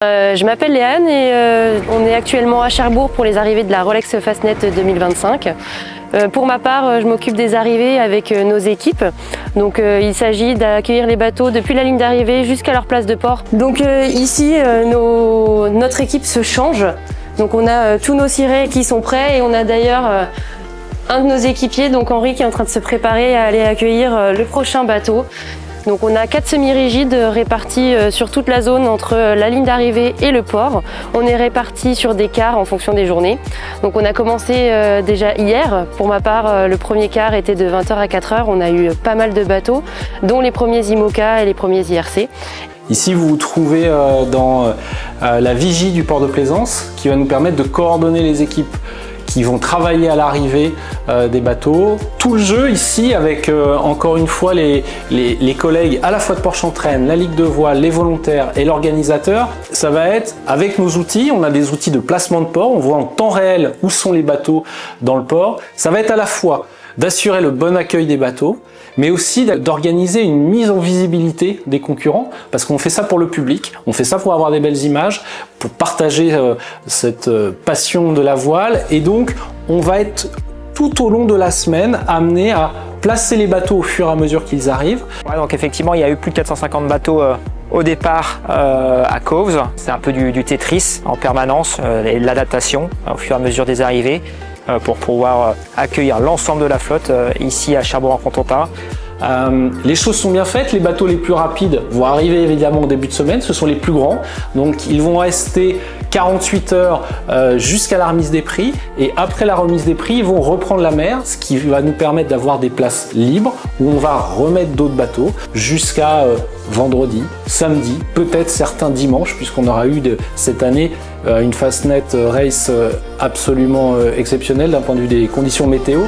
Je m'appelle Léane et on est actuellement à Cherbourg pour les arrivées de la Rolex Fastnet 2025. Pour ma part, je m'occupe des arrivées avec nos équipes. Donc il s'agit d'accueillir les bateaux depuis la ligne d'arrivée jusqu'à leur place de port. Donc ici, notre équipe se change. Donc on a tous nos cirés qui sont prêts et on a d'ailleurs un de nos équipiers, donc Henri, qui est en train de se préparer à aller accueillir le prochain bateau. Donc on a 4 semi-rigides répartis sur toute la zone entre la ligne d'arrivée et le port. On est répartis sur des quarts en fonction des journées. Donc on a commencé déjà hier. Pour ma part, le premier quart était de 20h à 4h. On a eu pas mal de bateaux, dont les premiers IMOCA et les premiers IRC. Ici, vous vous trouvez dans la vigie du port de plaisance qui va nous permettre de coordonner les équipes qui vont travailler à l'arrivée des bateaux. Tout le jeu ici avec encore une fois les collègues à la fois de Ports-Chantraine, la Ligue de Voile, les volontaires et l'organisateur, ça va être avec nos outils. On a des outils de placement de port, on voit en temps réel où sont les bateaux dans le port. Ça va être à la fois d'assurer le bon accueil des bateaux, mais aussi d'organiser une mise en visibilité des concurrents, parce qu'on fait ça pour le public, on fait ça pour avoir des belles images, pour partager cette passion de la voile, et donc on va être tout au long de la semaine amené à placer les bateaux au fur et à mesure qu'ils arrivent. Ouais, donc effectivement, il y a eu plus de 450 bateaux au départ à Cowes. C'est un peu du Tetris en permanence, et de l'adaptation au fur et à mesure des arrivées, pour pouvoir accueillir l'ensemble de la flotte ici à Cherbourg-en-Cotentin. Les choses sont bien faites, les bateaux les plus rapides vont arriver évidemment au début de semaine, ce sont les plus grands, donc ils vont rester 48 heures jusqu'à la remise des prix, et après la remise des prix ils vont reprendre la mer, ce qui va nous permettre d'avoir des places libres où on va remettre d'autres bateaux jusqu'à vendredi, samedi, peut-être certains dimanches, puisqu'on aura eu cette année une Fastnet Race absolument exceptionnelle d'un point de vue des conditions météo.